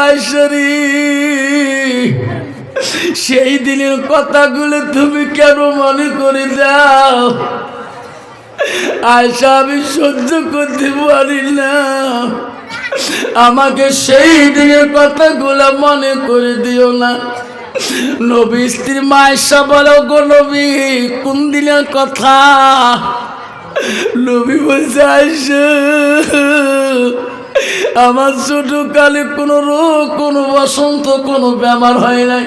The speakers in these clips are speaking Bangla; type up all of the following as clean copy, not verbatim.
আয়সারি সেই দিনের কথাগুলো তুমি কেন মনে করে দাও? আয়সা আমি সহ্য করতে পারি না, আমাকে সেই দিনের কথাগুলো মনে করে দিও না। নবী স্ত্রী মা আয়সা বলো, গো নবী কোন দিনের কথা? নবী বলছে, আয়সা আমার ছোটকালে কোনো রোগ, কোনো বসন্ত, কোনো বেমার হয় নাই।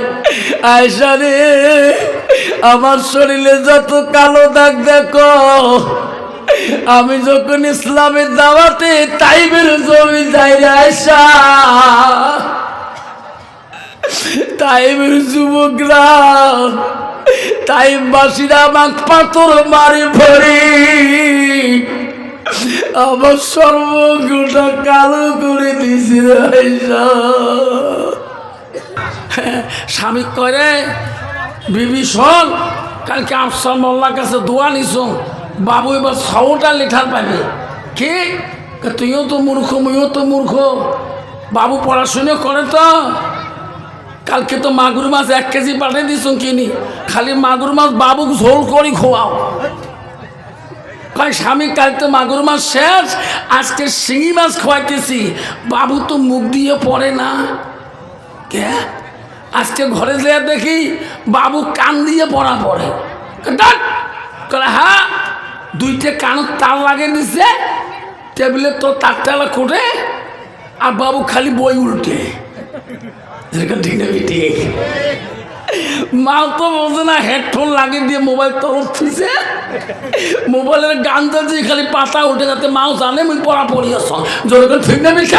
আয়সা রে, আমার শরীরে যত কালো দাগ দেখো, আমি যখন ইসলামের দাওয়াতে তাইবের জমি যাই রে আয়সা, তাইবের যুবকরা, তাইবাসীরা আমার পাথর মারি ভরি আমার সর্বগুটা কালো করে দিছি রে আয়সা। স্বামী করে, বিবি শোন, কালকে আফসার মোল্লার কাছে দোয়া নিছ, বাবু এবার 6টা লেটার পাবে। কি তুইও তো মূর্খ, মুইও তো মূর্খ, বাবু পড়াশুনো করে তো। কালকে তো মাগুর মাছ 1 কেজি পাঠিয়ে দিছ কিনি, খালি মাগুর মাছ বাবু ঝোল করে খোয়াও। স্বামী কাল তো মাগুর মাছ শেষ, আজকে শিঙি মাছ খোয়াইতেছি, বাবু তো মুখ দিয়ে পড়ে না। কে আজকে ঘরে যেয়ে দেখি বাবু কান দিয়ে পড়া পড়ে। হ্যাঁ, 2টে কানের তার লাগিয়ে দিচ্ছে, টেবিলে তো তারটালা খুঁটে, আর বাবু খালি বই উল্টে। ঠিক না ঠিক? মা তো বলছে না, হেডফোন লাগিয়ে দিয়ে মোবাইল তরফ থুইছে, মোবাইলের গান চলছে, খালি পাতা উঠে যাতে মাও জানে মুই পড়া পড়ি আস। যেরকম ঠিক না ঠিক?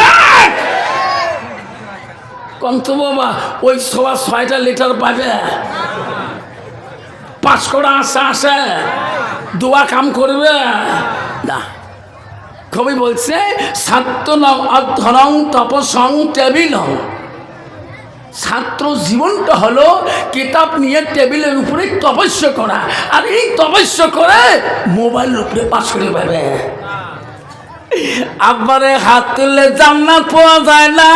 কন্ত বাবা ওই 6টা লেটার পাবে, 5 কড়া আসে আসে দোয়া কাম করবে না। কবি বলছে, ছাত্র নাও অধ্যয়ন তপসং টেবিলং। ছাত্র জীবনটা হলো কিতাব নিয়ে টেবিলের উপরে তপস্যা করা, আর এই তপস্যা করে মোবাইলের উপরে পাস করে পাবে। আব্বারে হাত তুললে জান্নাত পাওয়া যায় না।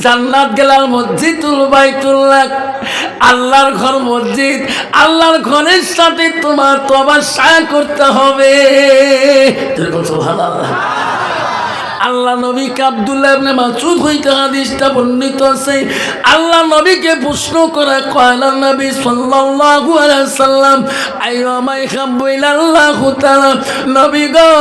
জান্নাত গেলার মসজিদুল বাইতুল্লাহ, আল্লাহর ঘর মসজিদ, আল্লাহর ঘরের সাথে তোমার তওবা করতে হবে। সুবহানাল্লাহ। আল্লাহ নবীকে আব্দুল্লাহ ইবনে মাসউদ হইতে হাদিসটা বর্ণিত আছে। আল্লাহ নবীকে প্রশ্ন করে, কয়লা নবী সাল্লাল্লাহু আলাইহি সাল্লাম, আইয়ামা ইহাব্বু ইলাল্লাহু তাআলা, নবী গো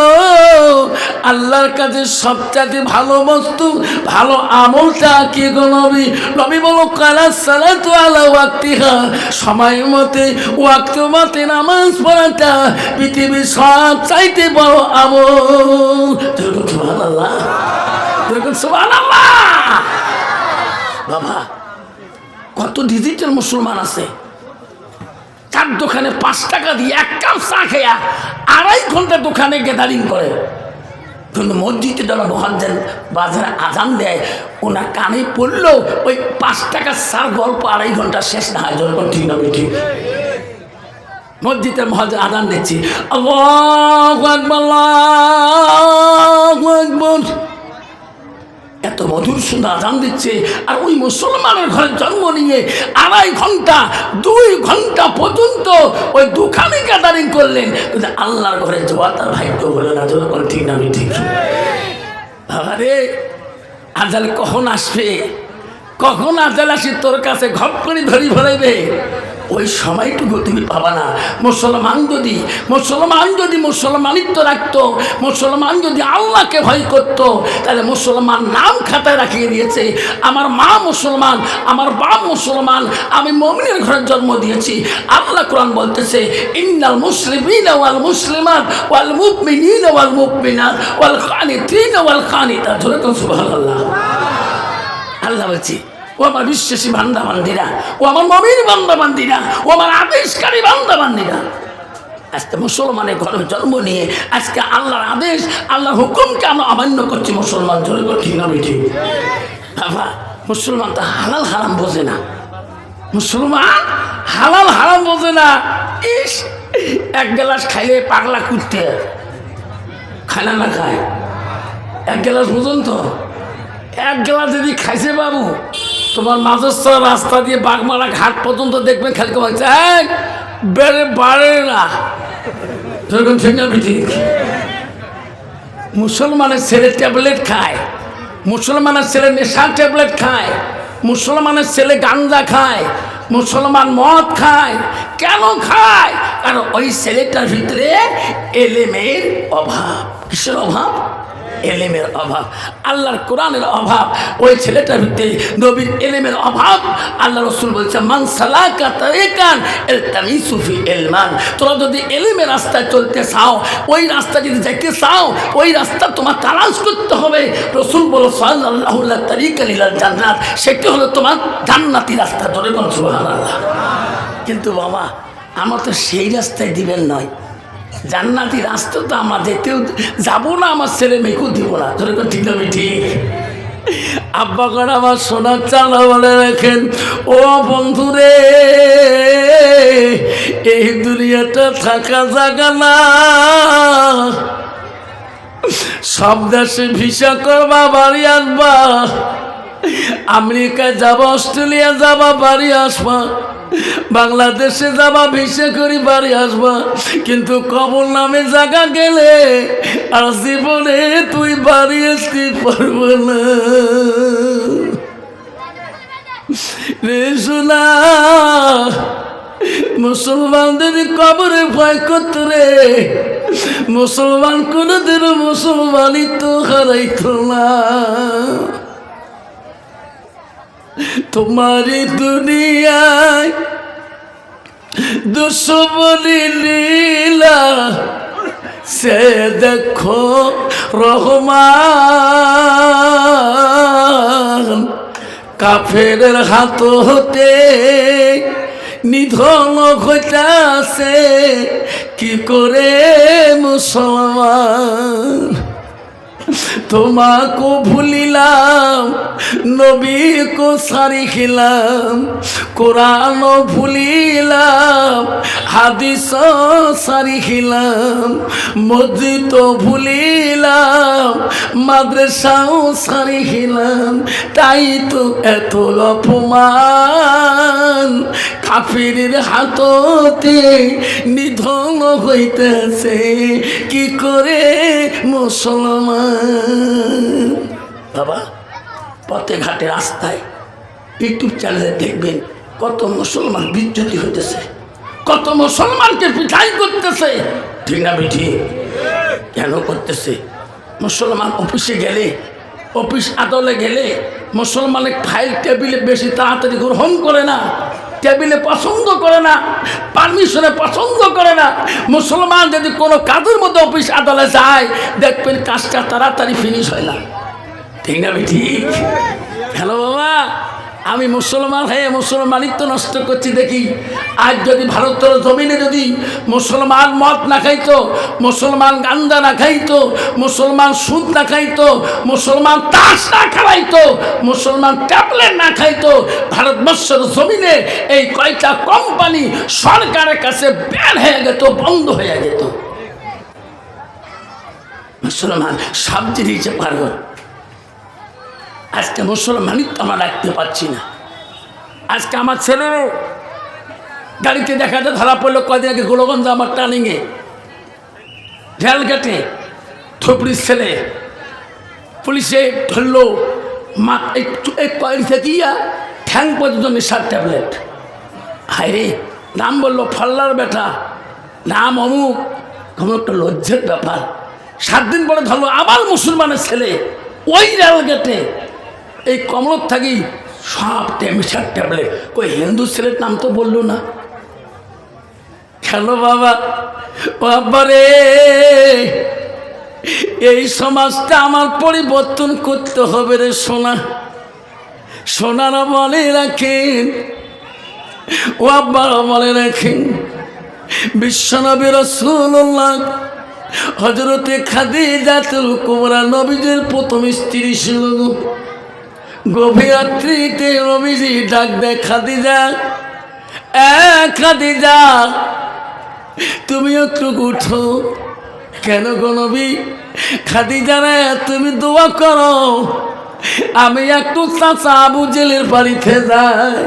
আল্লাহর কাছে সবচেয়ে ভালো বস্তু, ভালো আমলটা কি গো নবী? নবী বলো, কালা সালাতু আলা ওয়াক্তিহা, সময় মতে ওয়াক্ত মতে নামাজ পড়াটা পৃথিবীর সবচাইতে বড় আমল। সুবহানাল্লাহ, সুবহানাল্লাহ। বাবা কত ডিজিটাল মুসলমান আছে, চার দোকানে 5 টাকা দিয়ে 1 কাপ চা খেয়া 2.5 ঘন্টা দোকানে গ্যাদারিং করে, কিন্তু মসজিদে যারা মহাজ্জেন বাজারে আজান দেয়, ওনার কানে পড়লেও ওই 5 টাকার চার গল্প 2.5 ঘন্টা শেষ না হয়। যখন ঠিক না ঠিক? মসজিদের মহাজ্জেন আজান দিচ্ছি, আল্লাহু আকবার, আল্লাহু আকবার, এত মধুর সুন্দর আজান দিচ্ছে, আর ওই মুসলমানের ঘরে জন্ম নিয়ে 2.5 ঘন্টা 2 ঘন্টা পর্যন্ত ওই দোকানে গ্যাদারিং করলেন, কিন্তু আল্লাহর ঘরে যাওয়া তার ভাগ্য হলো না। যখন ঠিক না ঠিক? আরে আজাল কখন আসবে, কখন আজাল আসি তোর কাছে ঘপ করে ধরি ভরাইবে, ওই সময়টুকু তুমি পাবা না। মুসলমান যদি মুসলমানিত্ব রাখতো, মুসলমান যদি আল্লাহকে ভয় করত, তাহলে মুসলমান নাম খাতায় রাখিয়ে দিয়েছে, আমার মা মুসলমান, আমার বাপ মুসলমান, আমি মুমিনের ঘরে জন্ম দিয়েছি। আল্লাহ কোরআন বলতেছে, ইন্নাল মুসলিমিনা ওয়াল মুসলিমাত ওয়াল মুমিনিনা ওয়াল মুমিনাত ওয়াল কানিতিনা ওয়াল কানিতাত। সুবহানাল্লাহ। আল্লাহ বলছি, ও আমার বিশ্বাসী বান্দা বান্দিরা, ও আমার মুমিন বান্দা বান্দিরা, ও আমার আদেশকারী বান্দা বান্দিরা, আজকে মুসলমানের ঘরে জন্ম নিয়ে আজকে আল্লাহর আদেশ, আল্লাহর হুকুমকে আমরা অমান্য করছি। মুসলমান জোরে করছি না বেঠি? বাবা মুসলমান তো হালাল হারাম বোঝে না, মুসলমান হালাল হারাম বোঝে না। ইস, 1 গ্লাস খাইলে পাগলা কুত্তে খায় না খায়, 1 গ্লাস বুঝুন তো, এক গ্লাস যদি খাইছে বাবু, তোমার মাজস্ব রাস্তা দিয়ে বাগমারা ঘাট পর্যন্ত দেখবেন খালি কমাচ্ছে এক বেড়ে বাড়ে না। যেরকম ঠিক না ঠিক? মুসলমানের ছেলে ট্যাবলেট খায়, মুসলমানের ছেলে নেশা ট্যাবলেট খায়, মুসলমানের ছেলে গাঞ্জা খায়, মুসলমান মদ খায়। কেন খায়? কারণ ওই ছেলেটার ভিতরে এলেমের অভাব। কিসের অভাব? এলেমের অভাব, আল্লাহর কোরআনের অভাব। ওই ছেলেটার ভিতরে নবীর এলেমের অভাব। আল্লাহ রসুল বলছে মান সালাকা তারিকান ইলতামিসু ফি ইলমান। তোরা যদি এলেমের রাস্তায় চলতে চাও, ওই রাস্তা যদি যাইতে চাও, ওই রাস্তা তোমার তালাশ করতে হবে। রসুল বলো সাল্লাল্লাহু আলাইহি তারিকান ইলাল জান্নাত, সেটি হলো তোমার জান্নাতি রাস্তা। ধরে বল সুবহানাল্লাহ। কিন্তু বাবা আমার তো সেই রাস্তায় দিবেন নয়, জান্নাতি রাস্তা তো আমার যেতেও যাবো না, আমার ছেলে মেয়েকেও দিব না। যেরকম ঠিক না ঠিক? আব্বা করে আমার সোনার চালা বলে রাখেন, ও বন্ধুরে এই দুনিয়াটা থাকা জায়গা না। সব দেশে ভিসা করবা, বাড়ি আসবা, আমেরিকায় যাবা, অস্ট্রেলিয়া যাবা, বাড়ি আসবা, বাংলাদেশে যাবা, ভিসা করি বাড়ি আসবা। কিন্তু কবর নামে জায়গা গেলে আর জীবনে তুই বাড়ি আসতে পারবো না রে সোনা। মুসলমানদের কবরে ভয় করত রে, মুসলমান কোনদিন মুসলমানই তো হারাইত না। তোমারি দুনিয়ায় দুশ্মনী লীলা সে দেখো রহমান। কাফেরের হাত হতে নিধন হইতাছে কি করে মুসলমান। তোমাকে ভুলিলাম, নবীকে সারি খিলাম, কোরআন ভুলিলাম, হাদিস সারি খিলাম, মসজিদ ভুলিলাম, মাদ্রাসাও সারি খিলাম। তাই তো এত অপমান কাফিরের হাততে নিধন হইতেছে কি করে মুসলমান। বাবা পথে ঘাটে রাস্তায় ইউটিউব চ্যানেলে দেখবেন কত মুসলমান বিচ্যুতি হইতেছে, কত মুসলমানকে পিঠাই করতেছে। ঠিক না বেঠি? কেন করতেছে? মুসলমান অফিসে গেলে, অফিস আদালতে গেলে মুসলমানের ফাইল টেবিলে বেশি তাড়াতাড়ি গ্রহণ করে না, টেবিলে পছন্দ করে না, পারমিশনে পছন্দ করে না। মুসলমান যদি কোনো কাজের মধ্যে অফিস আদালতে যায় দেখবেন কাজটা তাড়াতাড়ি ফিনিশ হয় না। ঠিক না ঠিক? হ্যালো বাবা, আমি মুসলমান হয়ে মুসলমানিত্ব নষ্ট করছি দেখি। আজ যদি ভারতের জমিনে যদি মুসলমান মদ না খাইতো, মুসলমান গাঞ্জা না খাইতো, মুসলমান সুদ না খাইতো, মুসলমান তাস না খাইতো, মুসলমান ট্যাবলেট না খাইতো, ভারতবর্ষের জমিনে এই কয়টা কোম্পানি সরকারের কাছে ব্যান হয়ে যেত, বন্ধ হয়ে যেত। মুসলমান সব জিনিসে পারগত। আজকে মুসলমানিত্ব আমরা রাখতে পারছি না। আজকে আমার ছেলে গাড়িতে দেখাতে ধরা পড়লো কদিন আগে গোলগঞ্জ আমার টার্নিংয়ে রেলগেটে, থুপড়ির ছেলে পুলিশে ধরলো, থেকে ঠ্যাং পর্যন্ত নেশার ট্যাবলেট। হায় রে, নাম বললো ফল্লার বেটা, নাম অমুক। কোনো একটা লজ্জের ব্যাপার। 7 দিন পরে ধরলো আবার মুসলমানের ছেলে ওই রেলগেটে, এই কমলত থাকি সব নেশার ট্যাবলেট। ওই হিন্দু ছেলের নাম তো বললো না। কেন বাবা? বাবারে, এই সমাজটা আমার পরিবর্তন করতে হবে রে সোনা। সোনারা বলে রাখেন, ও আব্বারা বলে রাখেন, বিশ্বনবী রাসূলুল্লাহ হযরতে খাদিজাতুল কুবরা নবীজির প্রথম স্ত্রী ছিল। গভীর রাত্রিতে নবীজি ডাক দেয়, খাদিজা, খাদিজা তুমি একটু উঠো। কেন গো নবী? খাদিজা রে, তুমি দোয়া করো আমি একটু চাচা আবু জেলের বাড়িতে যাই।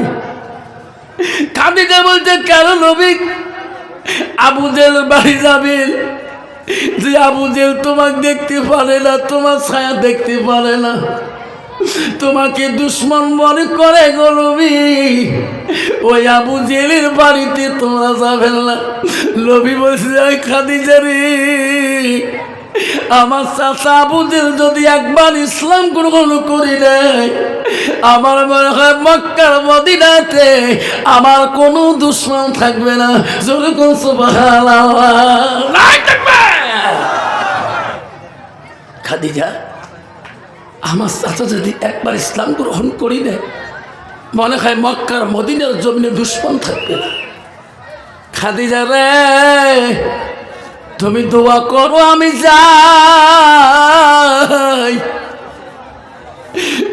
খাদিজা বলছে কেন নবী আবু জেলের বাড়ি যাবেন? যে আবু জেল তোমাকে দেখতে পারে না, তোমার ছায়া দেখতে পারে না, তোমাকে দুশ্মন মনে করে গো নবী। ওই আবু জেলের বাড়িতে তোমরা যাবেন না। নবী বলছে খাদিজা রে, আমার চাচা আবু জেল যদি একবার ইসলাম গ্রহণ করি নেয়, আমার মনে হয় মক্কার মদিনাতে আমার কোনো দুশ্মন থাকবে না। জোরে কোন সুবহানাল্লাহ। খাদিজা, আমার চাচা যদি একবার ইসলাম গ্রহণ করি নেয়, মনে হয় মক্কার মদিনার জমিনে দুশ্মন থাকবে না। খাদিজা রে, তুমি দোয়া করো আমি যাই।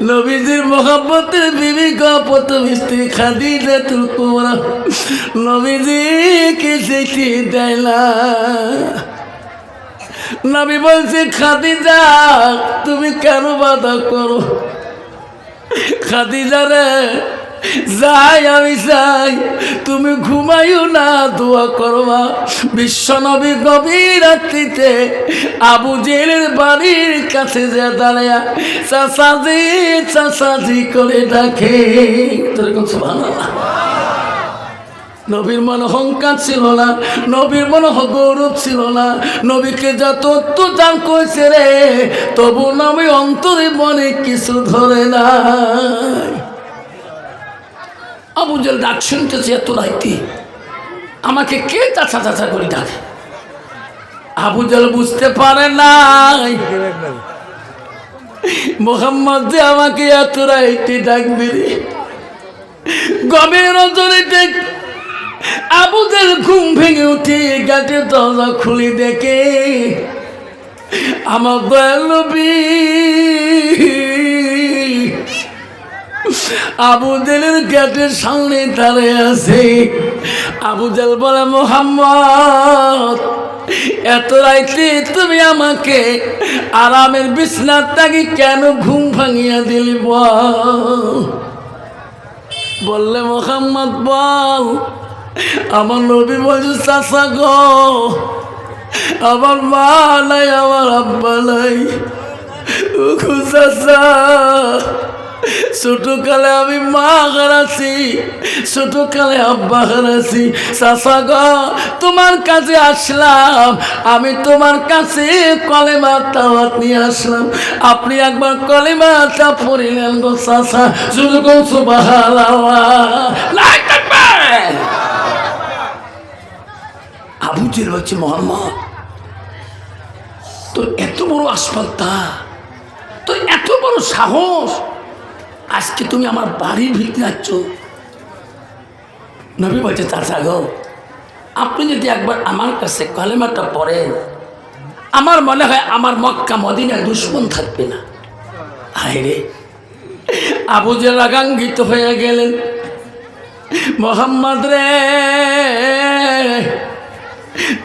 নবীজির মোহাম্মতের বিবি প্রথম স্ত্রী খাদিজাতুল কুবরা নবীজিকে যেতে দেয় না। নবী বলছে খাদিজা তুমি কেন বাধা করো? খাদিজা রে, যাই আমি যাই, তুমি ঘুমাইও না, দোয়া করবা। বিশ্ব নবী গভীর রাত্রিতে আবু জেলের বাড়ির কাছে যে দাঁড়ায়া চাচাজি চাচাজি করে ডাকে। সুবহানাল্লাহ। নবীর মনে অহংকার ছিল না, নবীর মনে গৌরব ছিল না। নবীকে যত অত্যাচার করেছে রে, তবু নবী অন্তরে মনে কিছু ধরে নাই। আবু জেল ডাক শুনতেছে এত রাইতে, আমাকে কে চাচা চাচা করে ডাকে? আবু জেল বুঝতে পারে নাই মোহাম্মদ যে আমাকে এত রাইতে ডাকবে রে। গভীর রজনীতে আবু জেল ঘুম ভেঙে উঠে গেটের দরজা খুলে দেখে আমার দয়াল নবী আবু জেলের গেটের সামনে দাঁড়িয়ে আছে। আবু জেল বলে মোহাম্মদ, এত রাইতে তুমি আমাকে আরামের বিছনার থেকে কেন ঘুম ভাঙিয়া দিলি বল? বললে মোহাম্মদ বল। আমার নবী বলছে চাচা গো, আমার মা নাই, আমার আব্বা নাই। চাচা, ছোটকালে আমি মা হারাছি, ছোটকালে আব্বা হারাছি। চাচা গো, তোমার কাছে আসলাম, আমি তোমার কাছে কলেমা দাওয়াত নিয়ে আসলাম। আপনি একবার কলেমাটা পড়িলেন গো চাচা। সুবহানাল্লাহ। আবু জেল বলছে মোহাম্মদ, তোর এত বড় আসফলতা, তোর এত বড় সাহস, আজকে তুমি আমার বাড়ির ভিতরে আসছ। নবী বলছে চাচা গো, আপনি যদি একবার আমার কাছে কলেমাটা পড়েন, আমার মনে হয় আমার মক্কা মদিনায় দুশ্মন থাকবে না। হায় রে, আবু জেল রাগান্বিত হয়ে গেলেন। মোহাম্মদ রে,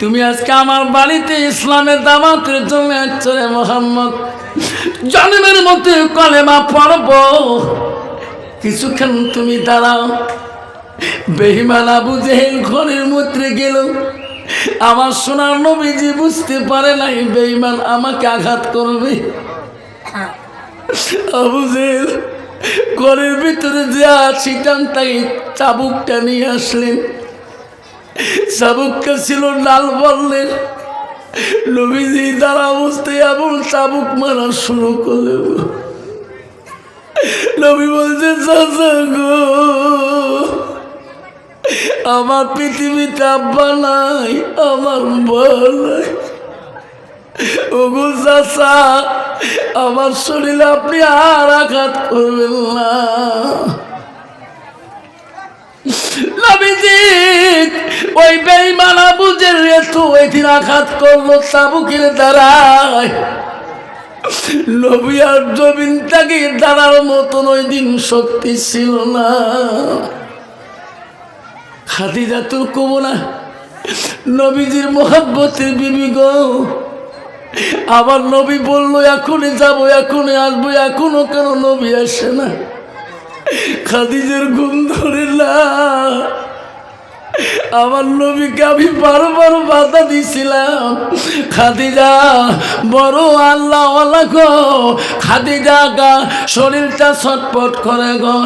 তুমি আজকে আমার বাড়িতে ইসলামের দাওয়াতের জন্য আসছ রে মোহাম্মদ। জন্মের মতো কলেমা পড়ব, কিছুক্ষণ তুমি দাঁড়াও। বেঈমান আবু জেহেল ঘরের মধ্যে গেল। আমার সোনার নবীজি বুঝতে পারে নাই বেঈমান আমাকে আঘাত করবে। আবু জেহেল ঘরের ভিতরে যা ছিটান তাই চাবুকটা নিয়ে আসলেন। চাবুকটা ছিল লাল। বললেন নবীজি দ্বারা অবস্থায় এমন চাবুক মারা শুরু করলেন। নবী বলছে চাচা গো, আমার পৃথিবীতে আব্বা নাই, আমার মা নাই। ওগো চাচা, আমার শরীরে আপনি আর আঘাত করবেন না। নবীজি ওই বেঈমান আবু জেল তো এদিন আঘাত করলো চাবুকের দ্বারায়। নবী আর জমিন থেকে দাঁড়ার মতন ওই দিন শক্তি ছিল না। খাদিজাতুল কুবরা নবীজির মোহাব্বতের বিবি গো, আবার নবী বললো এখনই যাবো, এখনই আসবো, এখনো কেন নবী আসে না? খাদিজার ঘুম ধরে না। আমার নবীকে আমি বারবার বাধা দিছিলাম, খাদিজা বড় আল্লাহ ওয়ালা গো, খাদিজা গা শরীরটা ছটপট করে গো,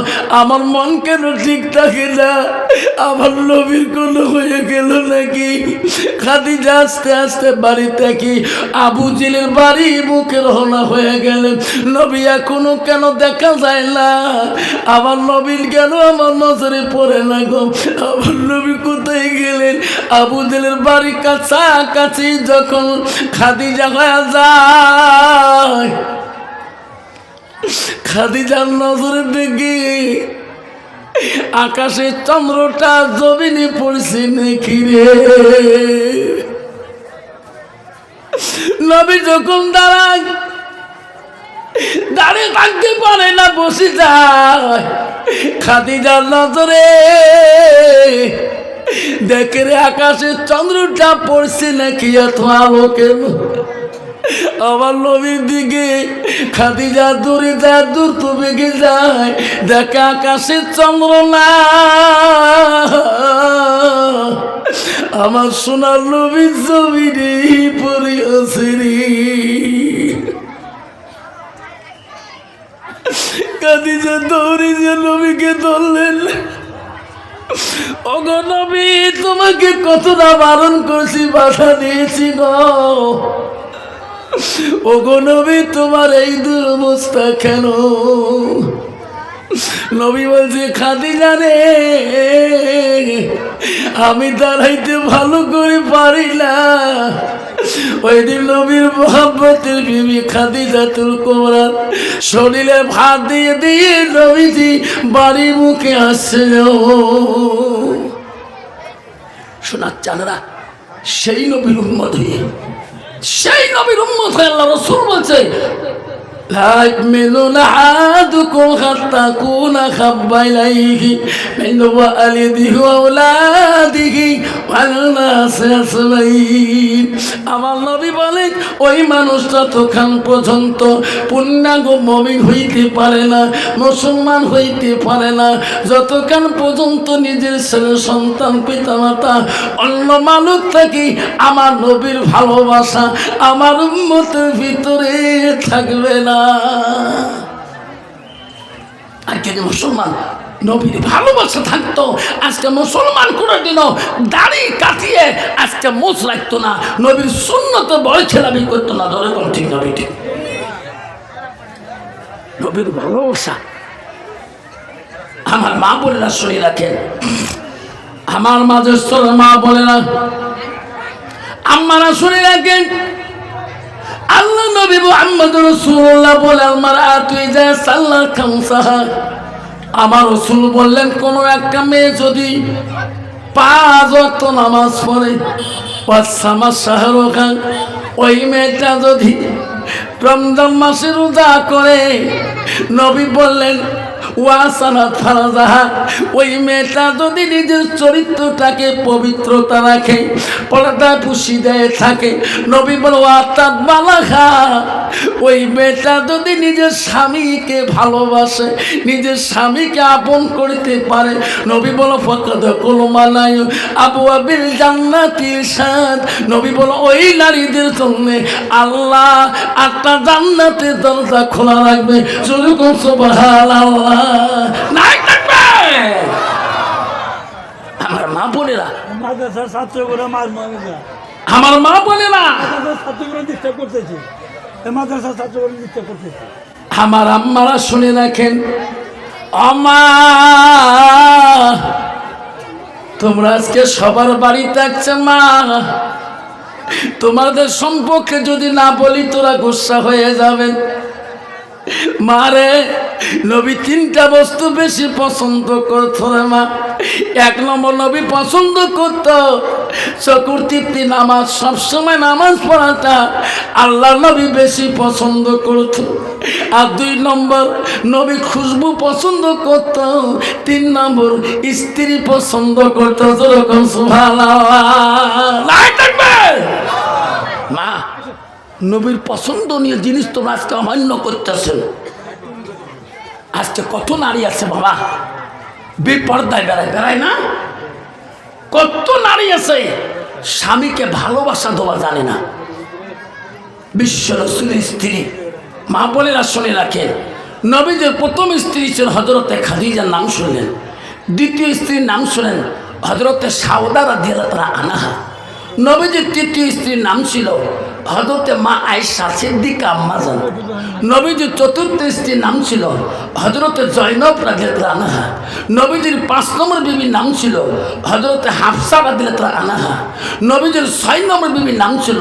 আমার মন কেন ঠিক থাকে না? আমার নবীর কোনো হয়ে গেল নাকি? খাদিজা আস্তে আস্তে বাড়ি থেকে আবু জেলের বাড়ি মুখে রওনা হয়ে গেলেন। নবী এখনো কেন দেখা যায় না? আমার নবীর কেন আমার নজরে পড়ে না গো? আমার নবী কোথায় গেলেন? আবু জেলের বাড়ি কাছাকাছি যখন খাদিজা হয়ে যায়, খাদিজার নজরে দেখি আকাশের চন্দ্রটা জমিনে পড়ছে নাকি রে। নবী যখন দাঁড়িয়ে থাকতে পারে না, বসে যায়। খাদিজার নজরে দেখে রে আকাশের চন্দ্রটা পড়ছে নাকি, এত আলো কেন? আমার নবীর দিকে খাদিজা দূরে যায়, দূর তো বেগে যায়, দেখে আকাশের চন্দ্র না, আমার সোনার নবীর জমিনে পড়ে আছে রে। খাদিজা দৌড়ে যে নবীকে ধরলেন, ওগো নবী তোমাকে কতটা বারণ করছি, বাধা দিয়েছি গো, ওগো নবী তোমার এই দুরবস্থা কেন? নবী বলছে খাদিজা রে, আমি দাঁড়াইতে ভালো করে পারি না। ওই দিন নবীর মোহাম্মতের বিবি খাদিজাতুল কুবরা শরীরে ভাত দিয়ে দিয়ে নবীজি বাড়ি মুখে আসছিল। শোনার চানরা সেই নবীর উম্মত হয়ে, সেই নবীর উম্মত হয়ে আল্লাহ রাসূল বলছে لا يؤمن أحدكم حتى أكون أحب إليه من والده وأولاده والناس أجمعين। আমার নবী বলেন ওই মানুষটা তখন পর্যন্ত পূর্ণাঙ্গ মুমিন হইতে পারে না, মুসলমান হইতে পারে না, যতক্ষণ পর্যন্ত নিজের ছেলে সন্তান পিতামাতা অন্য মানুষ থেকে আমার নবীর ভালোবাসা আমার উম্মতের ভিতরে থাকবে না। আর যদি মুসলমান নবীর ভালোবাসা থাকতো, আজকে মুসলমান কোনোদিনও দাড়ি কাটিয়ে আজকে মুছ রাখতো না, নবীর সুন্নতে বয় ছেলামি করতো না। ধরে কোন ঠিক নবী ঠিক, নবীর ভালোবাসা। আমার মা বোনেরা শুনে রাখেন, আমার মাঝে মা বোনেরা আম্মারা শুনে রাখেন, আল্লাহ নবী মুহাম্মদ রাসূলুল্লাহ বলে আলমারাতু ইজা সাল্লাত খামসাহা, আমার রাসূল বললেন কোন একটা মেয়ে যদি 5 ওয়াক্ত নামাজ পড়ে, ওয়াসামা শাহরুখা, ওই মেয়েটা যদি রমজান মাসে রোজা করে, নবী বললেন ওয়াসানাত ফারাজাহা, ওই মেয়েটা যদি নিজের চরিত্রটাকে পবিত্রতা রাখে, পর্দা পুশিদায় থাকে, নবী বল ওয়াতাত বালাহা, ওই মেয়েটা যদি নিজের স্বামীকে ভালোবাসে, নিজের স্বামীকে আপন করতে পারে, নবী বল ফাকাদ কুলমালাই আবওয়াবিল জান্নাতিল সাদ, নবী বল ওই নারীদের জন্য আল্লাহ 8টা জান্নাতের দরজা খোলা রাখবে। যেরকম সুবহানাল্লাহ নাই থাকবে। আমার মা বোনেরা, মাদ্রাসার ছাত্রগুলো আমার মা বোনেরা, ছাত্রগুলো ডিস্টার্ব করতেছি, মাদ্রাসার ছাত্রগুলো ডিস্টার্ব করতেছি। আমার আম্মারা শুনে রাখেন, আমা তোমরা আজকে সবার বাড়িতে আসছে, মা তোমাদের সম্পর্কে যদি না বলি তোরা গুসা হয়ে যাবেন। মারে নবী 3টা বস্তু বেশি পছন্দ করতো রে মা। 1 নম্বর নবী পছন্দ করত চকুর তৃপ্তি নামাজ, সবসময় নামাজ পড়াটা আল্লাহ নবী বেশি পছন্দ করত। আর 2 নম্বর নবী খুশবু পছন্দ করত। 3 নম্বর স্ত্রী পছন্দ করত। যেরকম সুবহানাল্লাহ। মা নবীর পছন্দনীয় জিনিস তোমরা আজকে অমান্য করতেছেন। আজকে কত নারী আছে বাবা বেপর্দায় বেড়ায় না? কত নারী আছে স্বামীকে ভালোবাসা দেওয়া জানে না। বিশ্ব রাসূলের স্ত্রী মা বোনেরা শুনে রাখেন, নবীদের প্রথম স্ত্রী ছিল হযরতে খাদিজার নাম শুনলেন, দ্বিতীয় স্ত্রীর নাম শুনেন হযরতে সাউদা রাদিয়াল্লাহু আনহা। নবীজির তৃতীয় স্ত্রীর নাম ছিল হযরতে মা আয়েশা সিদ্দিকা আম্মাজান। নবীজির চতুর্থ স্ত্রীর নাম ছিল হযরতে জয়নব রাদিয়াল্লাহু আনহা। নবীজির 5 নম্বর বিবির নাম ছিল হযরতে হাফসা রাদিয়াল্লাহু আনহা। নবীজির 6 নম্বর বিবির নাম ছিল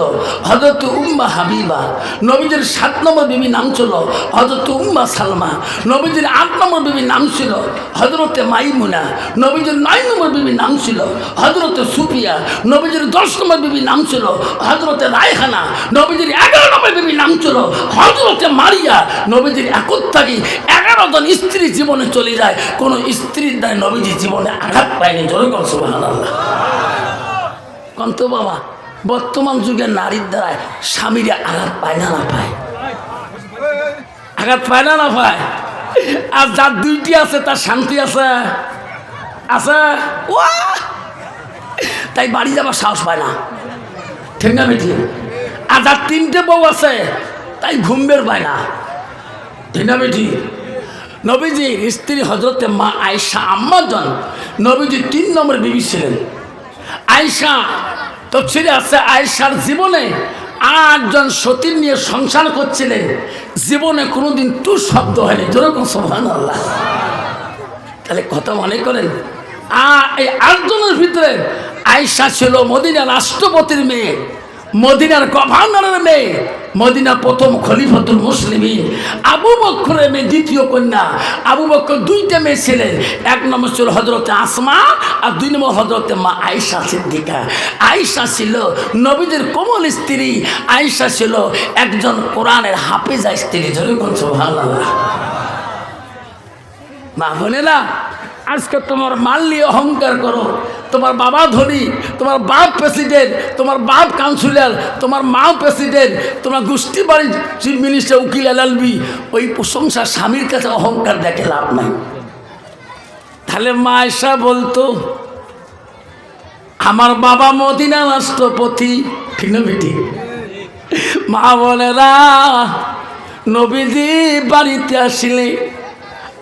হযরতে উম্মে হাবিবা। নবীজির 7 নম্বর বিবির নাম ছিল হযরতে উম্মে সালমা। নবীজির 8 নম্বর বিবির নাম ছিল হযরতে মাইমুনা। নবীজির 9 নম্বর বিবির নাম ছিল হযরতে সুফিয়া। নবীজির 10 নম্বর বিবির নাম ছিল হযরতে রায়হানা। নবীজির 11 নম্বর বিবির নাম ছিল হযরতে মারিয়া। নবীজির 11 জন স্ত্রী জীবনে চলে যায়, কোন স্ত্রীর দ্বারা নবীজির জীবনে আঘাত পায়নি। জোরে বল সুবহানাল্লাহ। কন্ত বাবা বর্তমান যুগের নারীর দ্বারা স্বামীরা আঘাত পায় না পায়? আঘাত পায় না পায়? আর যার 2টি আছে তার শান্তি আছে আছে তাই বাড়ি যাবার সাহস পায় না, ঠিক না বেটি? আর যার 3টে বউ আছে তাই ঘুম বের পায় না, ঠিক না বেটি? নবীজির স্ত্রী হযরতে মা আয়েশা আম্মাজান নবীজি 3 নম্বর বিবি ছিলেন। আয়েশা তফসিরে আছে আয়েশার জীবনে 8 জন সতী নিয়ে সংসার করছিলেন, জীবনে কোনোদিন টু শব্দ হয়নি। যেরকম সুবহানাল্লাহ। তাহলে কথা মনে করেন এই 8 জনের ভিতরে আয়েশা ছিল মদিনার রাষ্ট্রপতির মেয়ে, মদিনার গভর্নরের মেয়ে, মদিনার প্রথম খলিফাতুল মুসলিমিন আবু বকরের মেয়ে, দ্বিতীয় কন্যা। আবু বকর 2টা মেয়ে ছিলেন, 1 নম্বর ছিল হযরতে আসমা আর 2 নম্বর হযরতে মা আয়েশা সিদ্দিকা। আয়েশা ছিল নবীদের কোমল স্ত্রী, আয়েশা ছিল একজন কোরআনের হাফেজা স্ত্রী। যেরকম সুবহানাল্লাহ। মা বোনেরা আজকে তোমার মাল নিয়ে অহংকার করো, তোমার বাবা ধনী, তোমার বাপ প্রেসিডেন্ট, তোমার বাপ কাউন্সিলর, তোমার মা প্রেসিডেন্ট, তোমার গোষ্ঠী বাড়ির চিফ মিনিস্টার উকিল এলএলবি, ওই প্রশংসা স্বামীর কাছে অহংকার দেখে লাভ নাই। তাহলে মা আয়েশা বলতো আমার বাবা মদিনা রাষ্ট্রপতি, ঠিক না বেটি? মা বোনেরা নবীজি বাড়িতে আসলে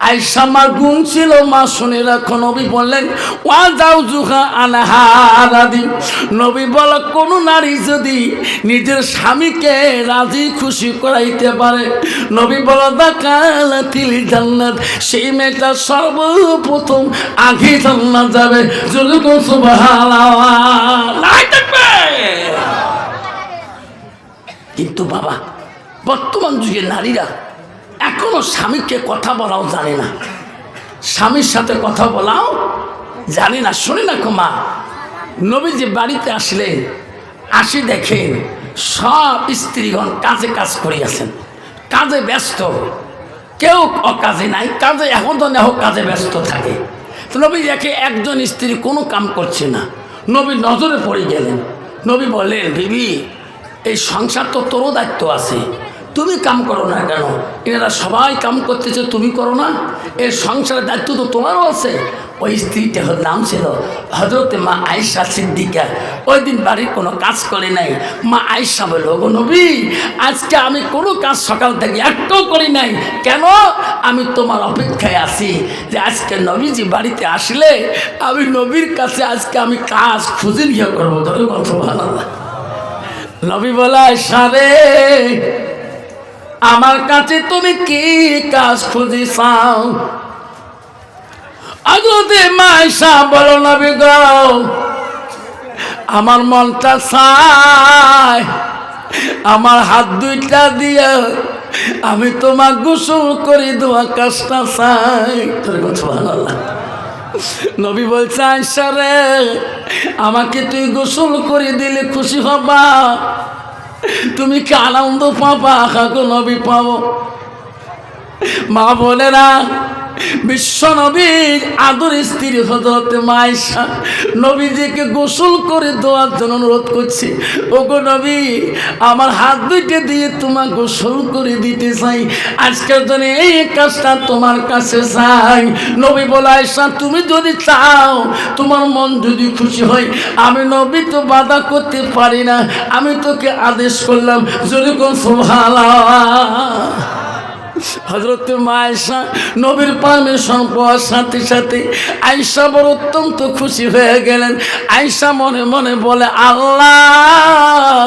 আয়েশা মার গুণ ছিল, মা শুনে রাখো। নবী বললেন ওয়া যাওজুহা আনহা রাদি। নবী বল কোন নারী যদি নিজের স্বামীকে রাজি খুশি করাইতে পারে, নবী বল দাখালাতিল জান্নাত, সেই মেয়েটা সর্বপ্রথম আগে জান্নাত যাবে। যেরকম সুবহানাল্লাহ। কিন্তু বাবা বর্তমান যুগের নারীরা এখনো স্বামীকে কথা বলাও জানে না, স্বামীর সাথে কথা বলাও জানে না। শুনে না মা, নবীজি বাড়িতে আসলেন, আসি দেখেন সব স্ত্রীগণ কাজে কাজ করিয়াছেন, কাজে ব্যস্ত, কেউ অকাজে নাই, কাজে এখন তো নেহ কাজে ব্যস্ত থাকে। তো নবী দেখে একজন স্ত্রী কোনো কাম করছে না, নবী নজরে পড়ে গেলেন। নবী বললেন বিবি এই সংসার তো তোরও দায়িত্ব আছে, তুমি কাম করো না কেন? এনারা সবাই কাম করতেছে, তুমি করো না? এর সংসারের দায়িত্ব তো তোমারও আছে। ওই স্ত্রীটার নাম ছিল হযরতে মা আয়েশা সিদ্দিকা। ওই দিন বাড়ির কোনো কাজ করে নাই। মা আয়েশা বলল গো নবী আজকে আমি কোনো কাজ সকাল থেকে একটাও করি নাই, কেন? আমি তোমার অপেক্ষায় আছি যে আজকে নবীজি বাড়িতে আসলে আমি নবীর কাছে আজকে আমি কাজ খুঁজে নিয়ে করবো। ধরে সুবহানাল্লাহ। নবী বলে আয়েশা রে আমার কাছে তুমি কি কাজ খুঁজি চাও? হযরতে মা আয়েশা বলো নবী গো আমার মনটা চায় আমার হাত 2টা দিয়ে আমি তোমার গোসল করে দেওয়া কাজটা চাই। সুবহানাল্লাহ। নবী বলছে আয়েশা রে আমাকে তুই গোসল করে দিলে খুশি হবা, তুমি কি আনন্দ পাবা? কাকু নবী পাবো। মা বোনেরা বিশ্ব নবীর আদর স্ত্রী হযরত মা আয়েশা নবীজিকে গোসল করে দেওয়ার জন্য অনুরোধ করছে, ওগো নবী আমার হাত দুইটা দিয়ে তোমার গোসল করে দিতে চাই, আজকের জন্য এই কাজটা তোমার কাছে চাই। নবী বলে, আয়েশা তুমি যদি চাও, তোমার মন যদি খুশি হয়, আমি নবী তো বাধা করতে পারি না, আমি তোকে আদেশ করলাম। যদি কোন সুবহানাল্লাহ। হযরত মা আয়েশা নবীর পারমিশন পাওয়ার সাথে সাথে আয়েশা বড় অত্যন্ত খুশি হয়ে গেলেন। আয়েশা মনে মনে বলে, আল্লাহ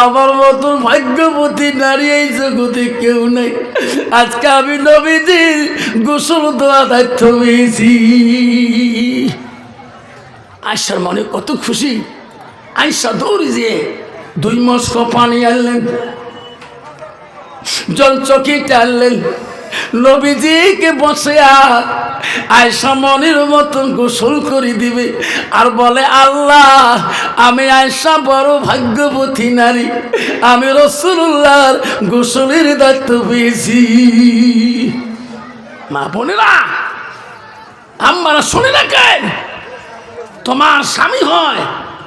আমার মতন ভাগ্যবতী নারী এই জগতে কেউ নেই, আজকে আমি নবীজির গোসল দেওয়া দায়িত্ব পেয়েছি। আয়েশার মনে কত খুশি। আয়েশা দৌড়ে যেয়ে 2 মস্ক পানি আনলেন, জল চকি টানলেন, নবীজিকে বসে আয়েশা মনের মতন গোসল করে দিবে আর বলে, আল্লাহ আমি আয়েশা বড় ভাগ্যবতী নারী, আমি রাসূলুল্লাহর গোসলের দায়িত্ব পেয়েছি। মা বোনেরা আমরা শুনে রাখেন, তোমার স্বামী হয়,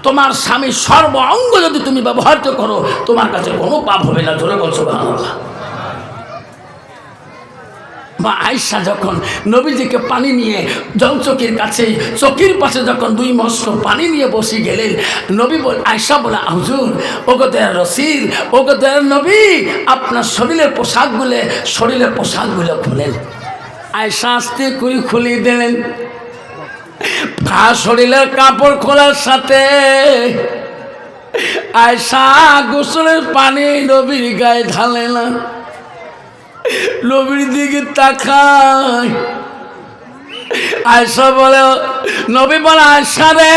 তোমার স্বামী সর্ব অঙ্গ যদি তুমি ব্যবহার করো, তোমার কাছে কোনো পাপ হবে না। জোরে বল সুবহানাল্লাহ। মা আয়েশা যখন নবীজিকে পানি নিয়ে জলচকির কাছে, চকির পাশে যখন 2 মস্ক পানি নিয়ে বসে গেলেন, নবী বল আয়েশা বলে, হুজুর ওগো দয়ার রাসূল, ওগো দয়ার নবী, আপনার শরীরের পোশাকগুলো খুলেন। আয়েশা আস্তে করে খুলে দিলেন। শরীরের কাপড় খোলার সাথে আয়েশা গোসলের পানি নবীর গায়ে ঢালে না, নবীর দিকে তাকায়। আয়েশা বলে, নবী বলে, আয়েশা রে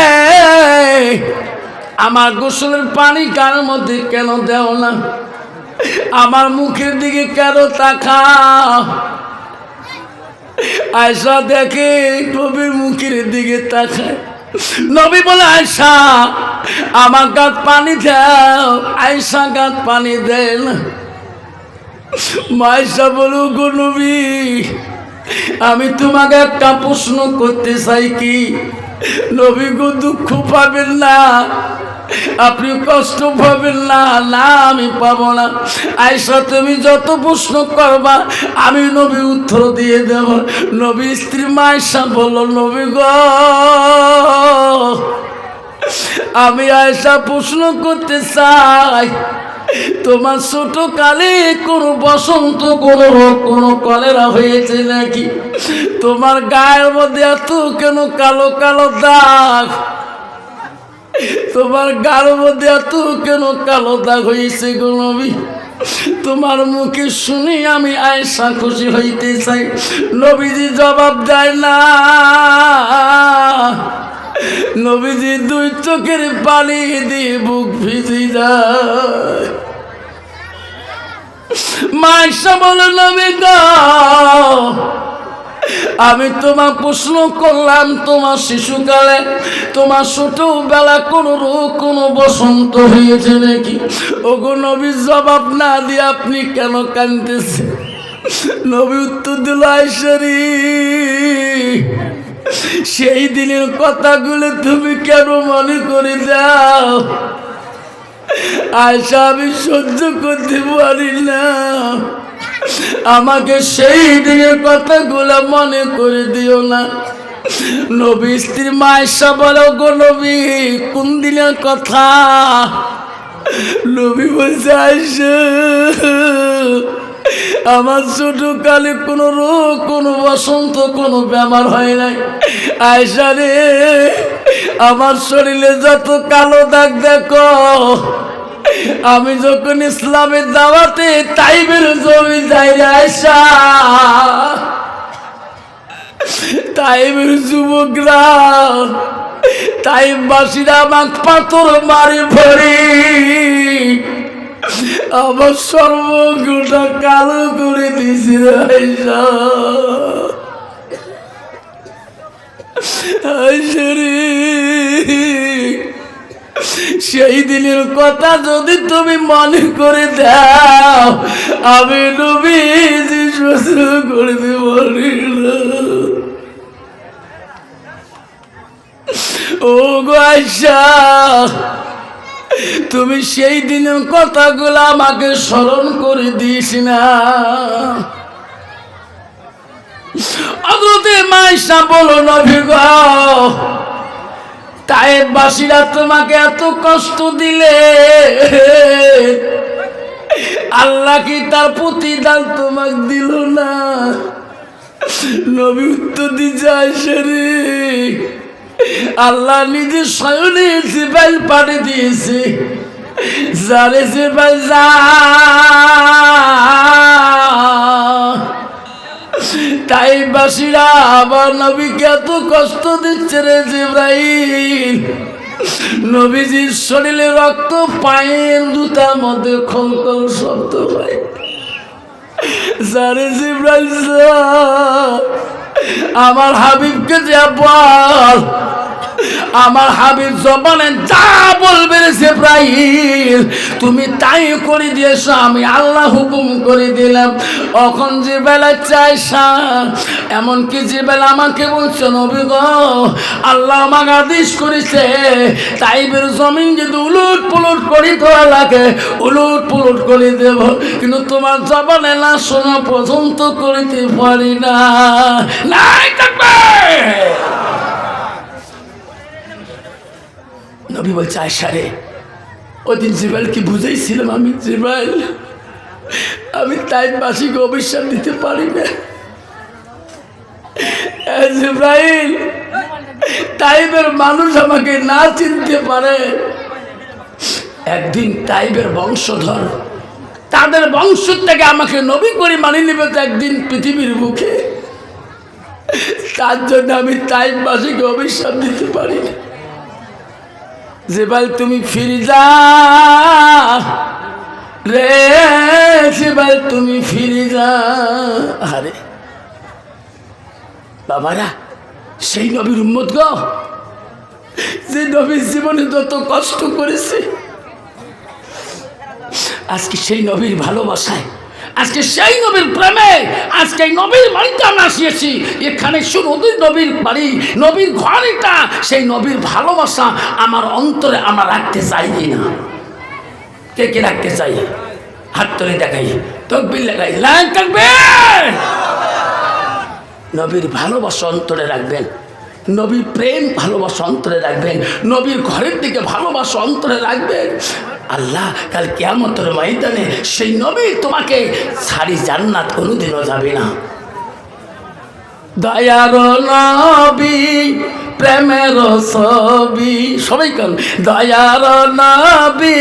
আমার গোসলের পানি কার মধ্যে কেন দেও না, আমার মুখের দিকে কেন তাকাও? আয়েশা দেখে নবীর মুখের দিকে তাকায়। নবী বলে, আয়েশা আমার গাত পানি দাও। আয়েশা গাত পানি দেয় না। আয়েশা বলো, গো নবী আমি তোমাকে একটা প্রশ্ন করতে চাই, কি? নবী গো দুঃখ পাবেন না, আপনি কষ্ট পাবেন না। না আমি পাবো না। আয়েশা তুমি যত প্রশ্ন করবা আমি নবী উত্তর দিয়ে দেব। নবী স্ত্রী মা আয়েশা বলল, নবী গো আমি আয়েশা প্রশ্ন করতে চাই, তোমার ছোট কালে কোনো বসন্ত কোনো রোগ কোনো কলেরা হয়েছে নাকি? তোমার গায়ের মধ্যে এত কেন কালো কালো দাগ? তোমার গায়ের মধ্যে এত কেন কালো দাগ হয়েছে গো নবী? তোমার মুখে শুনি আমি আয়েশা খুশি হইতে চাই। নবীজি জবাব দেয় না। নবীজি 2 চোখের পানি দিয়ে বুক ভিজে যায়। মা আয়েশা বলে, নবী গো আমি তোমার প্রশ্ন করলাম, তোমার শিশুকালে তোমার ছোটবেলা কোনো রোগ কোনো বসন্ত হয়েছে নাকি? ওগো নবী জবাব না দিয়ে আপনি কেন কাঁদতেছেন? নবী উত্তর দিল, আয়েশা রে সেই দিনের কথাগুলো তুমি কেন মনে করে দাও? আয়েশা আমি সহ্য করতে পারি না, আমাকে সেই দিনের কথাগুলো মনে করে দিও না। নবী স্ত্রী মা আয়েশা বলো, গো নবী কোন দিনের কথা? নবী বলছে, আয়েশা আমার ছোটকালে কোনো রোগ কোনো বসন্ত কোনো বেমার হয় নাই। আয়েশা রে আমার শরীরে যত কালো দাগ দেখো, আমি যখন ইসলামের দাওয়াতে তাইবের জমি যাই রে আয়েশা, তাইবের যুবকরা তাইববাসীরা আমাকে পাথর মারি ভরি আমার সর্বগুটা কালো করে দিয়েছে রে আয়েশা। আয়েশা রে সেই দিনের কথা যদি তুমি মনে করে দাও, আমি নবীজি সহ্য করতে পারি না। ও গো আয়েশা, তুমি সেই দিনের কথাগুলো আমাকে স্মরণ করে দিস না। হযরতে আয়েশা বলো, নবী গো, তায়েফবাসীরা তোমাকে এত কষ্ট দিলে, আল্লাহ কি তার প্রতিদান তোমাকে দিল না? নবী উত্তর দিচ্ছে, আয়েশা রে, আল্লাহ নিজে স্বয়নে জিব্রাইল পাঠিয়ে দিয়েছে, যারে জিব্রাইল যা, তাইফবাসীরা আবার নবীকে এত কষ্ট দিচ্ছে রে জিব্রাইল, নবীজির শরীরে রক্ত পায়ের জুতার মধ্যে খলখল শব্দ হয়। যারে জিব্রাইল যা, আমার হাবিবকে যা বল, আমার হাবিব জবানে যা বলবে জিব্রাইল তুমি তাই করে দিয়েছ, আমি আল্লাহ হুকুম করে দিলাম। এখন যে বেলা চাইছা, এমনকি যে বেলা আমাকে বলছো, নবী গো, আল্লাহ আমাকে আদেশ করেছে তাইফের জমিন যদি উলট পুলট করি দেওয়া লাগে, উলট পুলট করে দেব, কিন্তু তোমার জবানে না শোনা পর্যন্ত করিতে পারি না। নাই থাকবে। নবী বলছে, আয়েশা রে, ওই দিন জিব্রাইলকে বুঝাইছিলাম আমি, জিব্রাইল আমি তাইফবাসীকে অভিশাপ দিতে পারি না। জিব্রাইল, তাইফের মানুষ আমাকে না চিনতে পারে, একদিন তাইফের বংশধর তাদের বংশ থেকে আমাকে নবী করে মানিয়ে নেবে তো একদিন পৃথিবীর মুখে, তার জন্য আমি তাইফবাসীকে অভিশাপ দিতে পারি না। জিব্রাইল তুমি ফিরে যা রে, জিব্রাইল তুমি ফিরে যা। আরে বাবারা, সেই নবীর উম্মত গো, যে নবীর জীবনে যত কষ্ট করেছে, আজকে সেই নবীর ভালোবাসায়, আজকে সেই নবীর প্রেমে, আজকে নবীর বাড়িতে আমরা আসিয়েছি। এখানে শুধু নবীর বাড়ি, নবীর ঘর, এটা সেই নবীর ভালোবাসা আমার অন্তরে আমরা রাখতে চাই কিনা? কে কে রাখতে চাই? হাত তুলে দেখাই, তকবীর লাগাই, লাইন থাকবে। নবীর ভালোবাসা অন্তরে রাখবেন, নবীর প্রেম ভালোবাসা অন্তরে রাখবেন, নবীর ঘরের দিকে ভালোবাসা অন্তরে রাখবেন। আল্লাহ কাল কিয়ামতের ময়দানে সেই নবী তোমাকে ছাড়ি জান্নাত কোনোদিনও যাবে না। দয়ার নবী প্রেমের ছবি, সবাই কাল, দয়ার নবী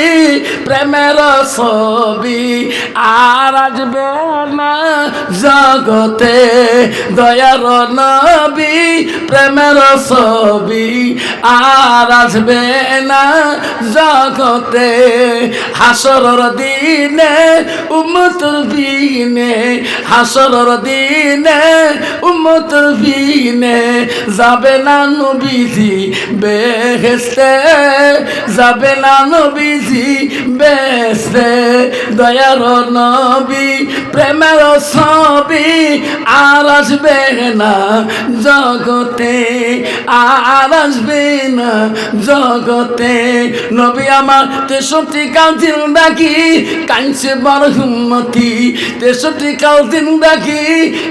প্রেমের ছবি আর আসবে না জগতে, দয়ার নবী প্রেমের ছবি আর আসবে না জগতে, হাসরের দিনে উম্মতের বিনে, হাসরের দিনে উম্মতের বিনে যাবে না নবীজি বেহেশতে, যাবে না নবীজি বেহেশতে, দয়ার নবী প্রেমের ছবি আর আসবে না জগতে, আর আসবে না জগতে। নবী আমার 63 কাল দিন ডাকি কাঁদছে বড় উম্মতি, 63 কাল দিন ডাকি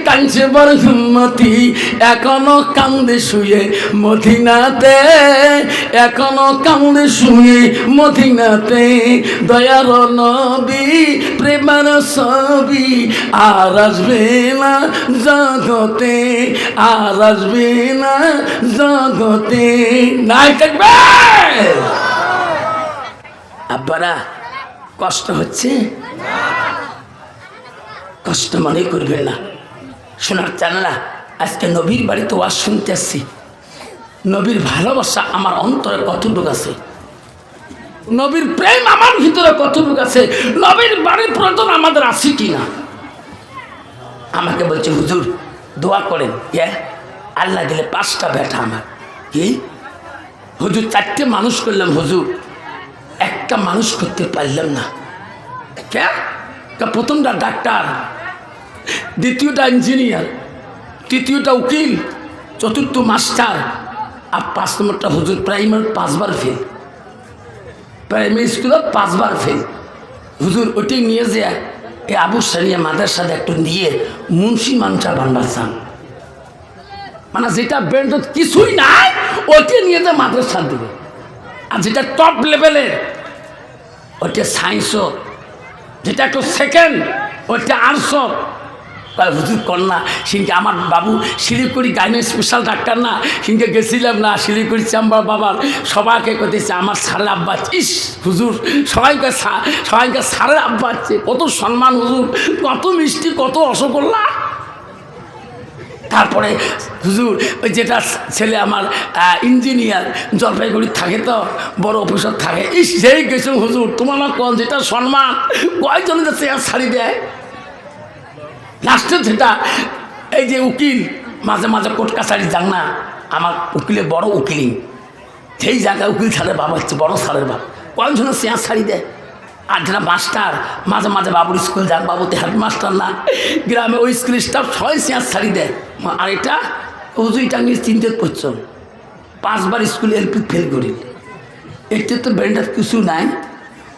কাঁদছে বড় উম্মতি, এখনো কান্দে শুয়ে মদিনাতে, এখনো কান্দে শুয়ে মদিনাতে, দয়ার নবী প্রেমের ছবি আর আসবে না জগতে, আর আসবে না জগতে। নাই থাকবে। আব্বারা কষ্ট হচ্ছে, কষ্ট মনে করবেন না। শোনার চানলা, আজকে নবীর বাড়িতে ওয়াজ শুনতে আসছি, নবীর ভালোবাসা আমার অন্তরে কতটুকু আছে, নবীর প্রেম আমার ভিতরে কতটুকু আছে, নবীর বাড়ির প্রয়োজন আমাদের আছে কিনা। আমাকে বলছে, হুজুর দোয়া করেন, আল্লাহ দিলে 5টা বেটা আমার। কি হুজুর, 4টে মানুষ করলাম হুজুর, একটা মানুষ করতে পারলাম না। কে? প্রথমটা ডাক্তার, দ্বিতীয়টা ইঞ্জিনিয়ার, তৃতীয়টা উকিল, চতুর্থ মাস্টার, আর 5 নম্বরটা হুজুর প্রাইমারি 5 বার ফেল, প্রাইমারি স্কুলে 5 বার ফেল। হুজুর ওইটাই নিয়ে যায় এই আবু সারিয়া মাদ্রাসাতে একটু নিয়ে মুন্সি মানসা বান্ডার চান, মানে যেটা ব্র্যান্ড কিছুই নাই ওইটা নিয়ে যায় মাদ্রাসা দিবে, আর যেটা টপ লেভেলের ওইটা সায়েন্সও, যেটা একটু সেকেন্ড ওইটা আর্টসও। হুজুর কন্যা সিংকে আমার বাবু শিলিগুড়ি গাইনের স্পেশাল ডাক্তার না, সিংকে গেছিলাম না শিলিগুড়ি চেম্বার বাবার, সবাইকে করতেছে আমার সারের আব্বা। ইস হুজুর সবাইকে সারের আব্বা আছে, কত সম্মান হুজুর, কত মিষ্টি, কত রসগোল্লা। তারপরে হুজুর ওই যেটা ছেলে আমার ইঞ্জিনিয়ার জলপাইগুড়ি থাকে, তো বড় অফিসার থাকে, ইস সেই গেছে হুজুর তোমার না কোন যেটা সম্মান, কয়েকজন চেয়ার ছাড়ি দেয়। লাস্টে যেটা এই যে উকিল মাঝে মাঝে কোর্ট কাছারি যান না, আমার উকিলের বড় উকিল, সেই জায়গায় উকিল ছাড়ের বাবা হচ্ছে বড় সারের বাবা, কয়েকজনের চেয়ার ছাড়ি দেয়। আর যারা মাস্টার মাঝে মাঝে বাবুর স্কুল যান, বাবুতে হেডমাস্টার না, গ্রামে ওই স্কুলের স্টাফ সবাই চেয়ার ছাড়ি দেয়। আর এটা হুজুরটা নিয়ে চিন্তিত করছেন, 5 বার স্কুল এলপি ফেল করি, এতে তো ব্র্যান্ডের কিছু নাই,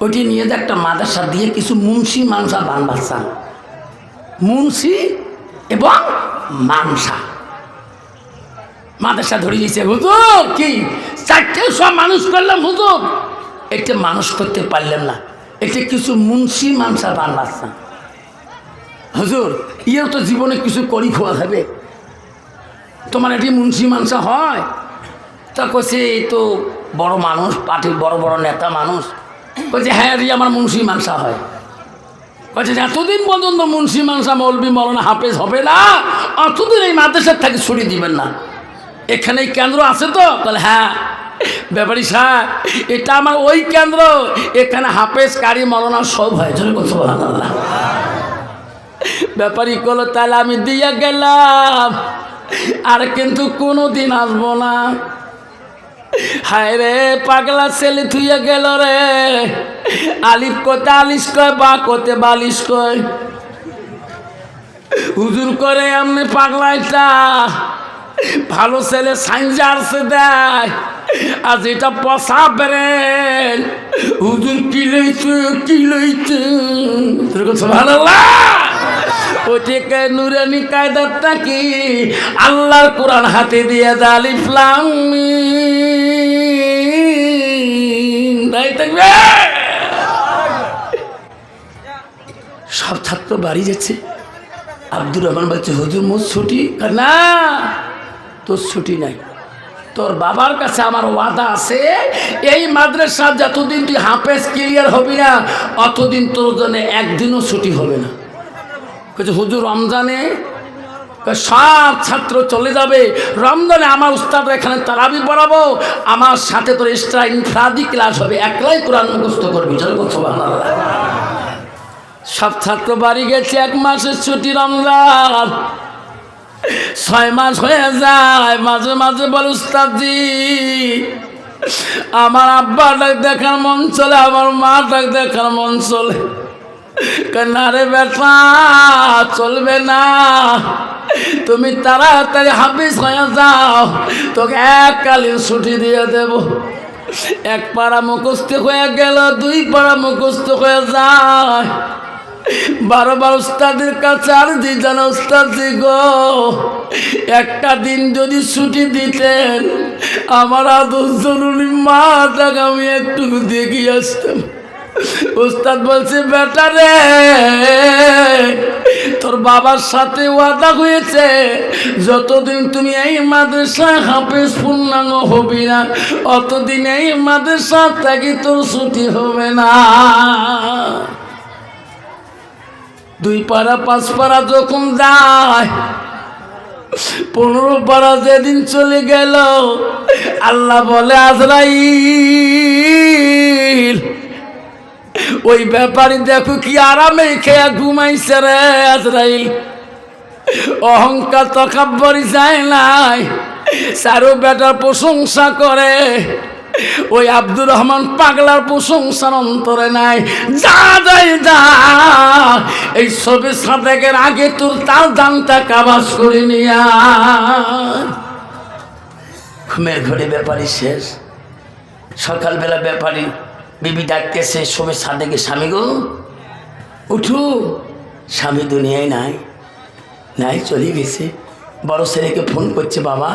ওইটি নিয়ে যে একটা মাদ্রাসা দিয়ে কিছু মুন্সি মানসা বানবার চান, মুন্সি এবং মানসা মাদ্রাসা ধরে দিয়েছে। হুজুর কি 4টে সব মানুষ করলাম হুজুর, এটা মানুষ করতে পারলেন না, এটা কিছু মুন্সি মানসা বানবার চান। হুজুর ইয়েও তো জীবনে কিছু করি খোয়া হবে, তোমার এটি মুন্সি মানসা হয়? তা কছে এই তো বড় মানুষ, পার্টির বড় বড় নেতা মানুষ। বলছে হ্যাঁ রি আমার মুন্সি মানসা হয়। বলছে এতদিন পর্যন্ত মুন্সি মানসা মৌলবি মৌলানা হাফেজ হবে না, অতদিন এই মাদ্রাসার থেকে ছুটি দিবেন না। এখানে এই কেন্দ্র আছে তো? বলে হ্যাঁ। ব্যাপারী সাহেব এটা আমার ওই কেন্দ্র, এখানে হাফেজ কারি মৌলানা সব হয়। জন্য বলছো সুবহানাল্লাহ। ব্যাপারী বলল তাহলে আমি দিয়ে গেলাম, আর কিন্তু কোনোদিন আসবো না। হায় রে পাগলা ছেলে থুইয়া গেল রে, আলিফ কোতে আলিশ কয়, বা কোতে বালিশ কয়। হুজুর করে এমনি পাগলাইটা ভালো ছেলে সাইন্স আর্টসে দেয়, আর যেটা পশা বেরেন হুজুর কিলেইছে সুবহানাল্লাহ। ওটিকে নুরানি কায়দাটা কি আল্লাহর কোরআন হাতে দিয়ে দে, আলিফ লাম মিম। সব ছাত্র বাড়ি যাচ্ছে, আব্দুর রহমান বলছে হুজুর মোর ছুটি, না তোর ছুটি নাই, তোর বাবার কাছে আমার ওয়াদা আছে, এই মাদ্রাসা যতদিন তুই হাফেজ ক্লিয়ার হবি না অতদিন তোর জন্য একদিনও ছুটি হবে না। হুজুর রমজানে সব ছাত্র চলে যাবে, রমজানে আমার উস্তাদ এখানে তারাবি পড়াবো, আমার সাথে তোর এক্সট্রা ইনফ্রাদি ক্লাস হবে, একলাই কোরআন মুখস্থ করবি। সুবহানাল্লাহ। সব ছাত্র বাড়ি গেছে, 1 মাসের ছুটি রমজান, 6 মাস হয়ে যায়। মাঝে মাঝে বল উস্তাদজি আমার আব্বা ডাক দেখার মন চলে, আমার মা ডাক দেখার মন চলে। না রে বেটা চলবে না, তুমি তাড়াতাড়ি হাফিজ হয়ে যাও, তোকে এককালীন ছুটি দিয়ে দেব। 1 পারা মুখস্থ হয়ে গেল, 2 পারা মুখস্থ হয়ে যায়। 12 বার উস্তাদের কাছে আর দি জানা উস্তাদি গো, একটা দিন যদি ছুটি দিতেন আমার আদর জরুরি মাটাকে আমি একটু দেখি আসতাম। উস্তাদ বলছে বেটা রে তোর বাবার সাথে ওয়াদা হয়েছে, যতদিন তুমি এই মাদ্রাসায় হাফেজ পূর্ণাঙ্গ হবি না অতদিন এই মাদ্রাসা থেকে তোর ছুটি হবে না। 2 পারা 5 পারা যখন যায়, 15 পারা যেদিন চলে গেল আল্লাহ বলে আজরাইল ওই ব্যাপারী দেখো কি আরামে খেয়া ঘুমাইছে রে। আজরাইল অহংকার তকাব্বরি যায় নাই, চারো বেটার প্রশংসা করে, ওই আব্দুর রহমান পাগলার প্রশংসার অন্তরে নাই। যা যাই যা, এই ছবি সাদেকের আগে তোর তার দানটা কাবাস করে নিয়া। ঘুমের ঘরে ব্যাপারী শেষ। সকালবেলা ব্যাপারী বিবি ডাকতেছে, সবে সাদেকে, স্বামী গো উঠু। স্বামী দুনিয়ায় নাই, নাই চলে গেছে। বড় ছেলেকে ফোন করছে, বাবা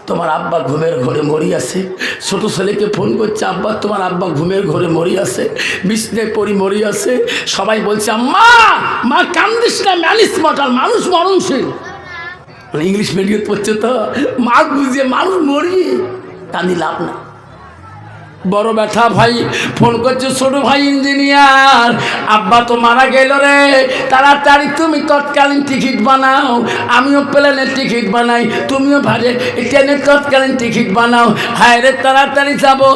তোমার আব্বা ঘুমের ঘরে মরি আছে। ছোট ছেলেকে ফোন করছে, আব্বা তোমার আব্বা ঘুমের ঘরে মরি আছে, বিছনায় পড়ি মরি আছে। সবাই বলছে আম্মা মা কান্দিস না, ম্যানিস মটাল, মানুষ মরণশীল। মানে ইংলিশ মিডিয়াম পড়ছে তো, মা বুঝিয়ে মানুষ মরি, কান্দি লাভ না। বড় ব্যথা ভাই ফোন করছে, ছোট ভাই ইঞ্জিনিয়ার, আব্বা তো মারা গেল রে, তাড়াতাড়ি তুমি তৎকালীন টিকিট বানাও, আমিও প্লেনের টিকিট বানাই, তুমিও ভাড়ে ট্রেনের তৎকালীন টিকিট বানাও। হায় রে তাড়াতাড়ি যাবো।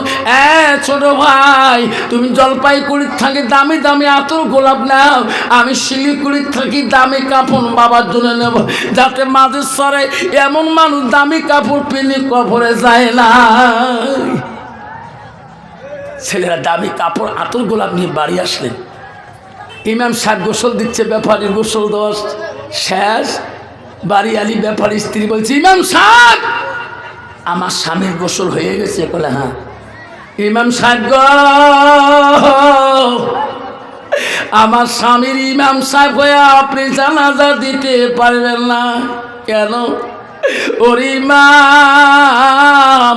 ছোট ভাই তুমি জলপাইগুড়ির থাকি দামি দামি আতর গোলাপ নাও, আমি শিলিগুড়ির থাকি দামি কাপড় বাবার জন্য নেব, যাতে মাঝের সরে এমন মানুষ দামি কাপড় পিনি কবরে যায় না। ছেলেরা দামি কাপড় আতর গোলাপ নিয়ে বাড়ি আসলেন। ইমাম সাহেব গোসল দিচ্ছে, ব্যাপারীর গোসল দেওয়া শেষ। বাড়ি আলি ব্যাপারী স্ত্রী বলছে, ইমাম সাহেব আমার স্বামীর গোসল হয়ে গেছে। বলে হ্যাঁ। ইমাম সাহেব গো, আমার স্বামীর ইমাম সাহেব হয়ে আপনি জানাজা দিতে পারবেন না কেন? ওর ইমাম,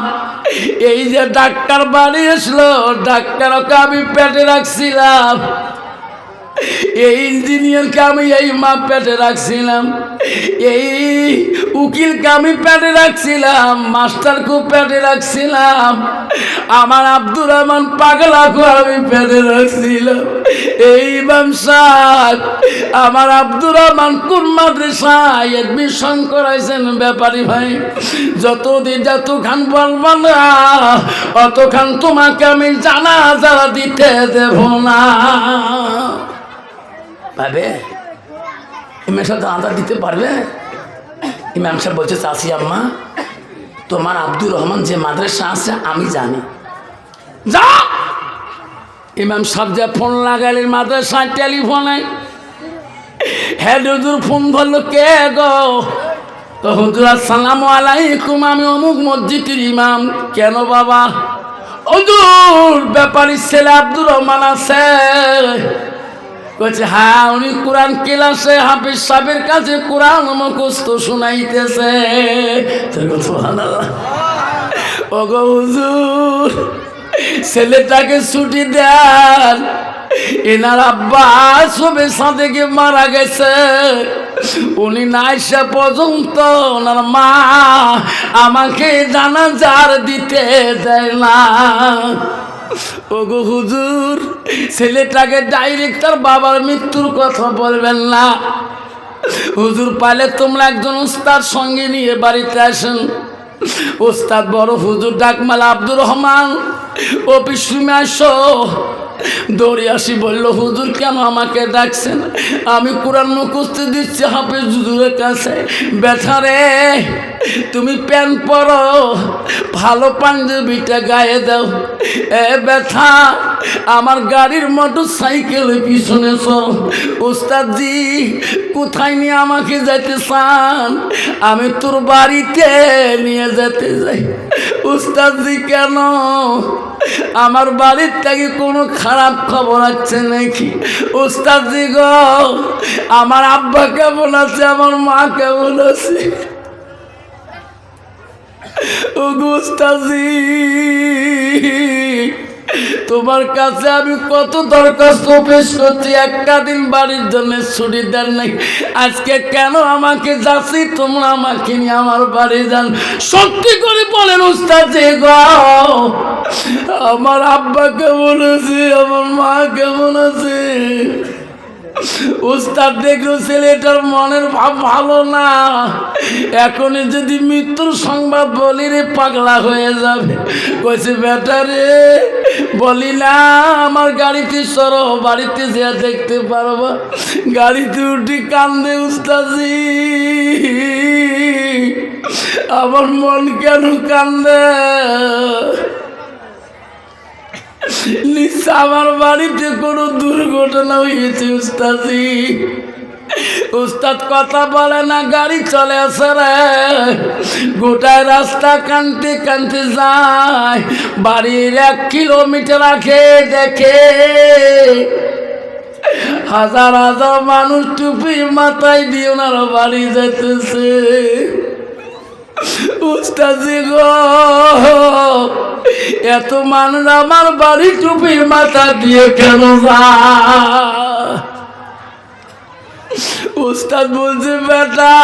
এই যে ডাক্তার বাড়ি আসলো, ডাক্তারকে আমি পেটে রাখছিলাম, এই ইঞ্জিনিয়ারকে আমি এই মা পেটে রাখছিলাম, এই উকিলকে আমি পেটে রাখছিলাম, মাস্টারকে পেটে রাখছিলাম, আমার আব্দুর রহমান পাগলাকে আমি পেটে রাখছিলাম। এই ইমাম সাহেব আমার আব্দুর রহমান কোন মাদ্রাসায় এডমিশন করাইছেন ব্যাপারী ভাই? যতদিন যতখান বলবা না অতখান তোমাকে আমি জানাজা দিতে দেব না। ভাবে ইমাম সাহেব জানাজা দিতে পারবে? ইমাম সাহেব বলছে, চাচি আম্মা তোমার আব্দুর রহমান যে মাদ্রাসা আছে আমি জানি, যা। ইমাম সাহেব যে ফোন লাগালেন মাদ্রাসায় টেলিফোনে, হ্যাঁ হুজুর ফোন ধরলো, কে গো? তো হুজুর আসসালামু আলাইকুম, আমি অমুক মসজিদের ইমাম। কেন বাবা? হুজুর ব্যাপারীর ছেলে আব্দুর রহমান আছে। বলছে হ্যাঁ, উনি কোরআন ক্লাসে হাফিজ সাহেবের কাছে কোরআন মুখস্থ শোনাইতেছে। ও গো হুজুর ছেলেটাকে ছুটি দেন, এনার আব্বা সবে সাদেকে মারা গেছে, উনি না আসা পর্যন্ত ওনার মা আমাকে জানাজার দিতে দেয় না। ওগো হুজুর ছেলেটাকে ডাইরেক্ট তার বাবার মৃত্যুর কথা বলবেন না। হুজুর পালে তোমরা একজন উস্তাদ সঙ্গে নিয়ে বাড়িতে আসেন। উস্তাদ বড় হুজুর ডাকমালা আব্দুর রহমান অফিস রুমে আসো। দৌড়ে আসি, বলল হুজুর কেন আমাকে ডাকছেন? আমি কোরআন মুখস্থ দিচ্ছি হাফেজ হুজুরের কাছে। ব্যথা রে, তুমি প্যান্ট পরো, ভালো পাঞ্জাবিটা গায়ে দাও। এ ব্যথা, আমার গাড়ির মোটর সাইকেলের পিছনে চলো। উস্তাদজি কোথায় নিয়ে আমাকে যেতে চান? আমি তোর বাড়িতে নিয়ে যেতে যাই। উস্তাদজি কেন? আমার বাড়ির থেকে কোনো খারাপ খবর আছে নাকি? উস্তাদজি গো, আমার আব্বা কেমন আছে, আমার মা কেমন আছে? ও উস্তাদজি, তোমার কাছে আমি কত দরখাস্ত পেশ করছি, একটা দিন বাড়ির জন্য ছুটি দেন নাই। আজকে কেন আমাকে যাচ্ছি, তোমরা আমাকে নিয়ে আমার বাড়ি যান। সত্যি করে বলেন উস্তাদজি গো, আমার আব্বা কেমন আছে, আমার মা কেমন আছে? উস্তাদ দেখলো ছেলেটার মনের ভাব ভালো না, এখনই যদি মৃত্যুর সংবাদ বলি রে পাগলা হয়ে যাবে। কইছে বেটা রে বলি না, আমার গাড়িতে সরো, বাড়িতে যে দেখতে পারবা। গাড়িতে উঠি কান্দে উস্তাদজি, আমার মন কেন কান্দে? নিশ্চয় আমার বাড়িতে কোনো দুর্ঘটনা হয়েছে উস্তাদি। উস্তাদ কথা বলে না, গাড়ি চলে আসে রে, গোটায় রাস্তা কানতে কানতে যায়, বাড়ির 1 কিলোমিটার আগে দেখে হাজার হাজার মানুষ টুপি মাথায় দিয়ে ওনার বাড়ি যেতেছে। উস্তাদি গো, এত মানুষ আমার বাড়ি টুপি মাথা দিয়ে কেন যায়? উস্তাদ বলছে বেটা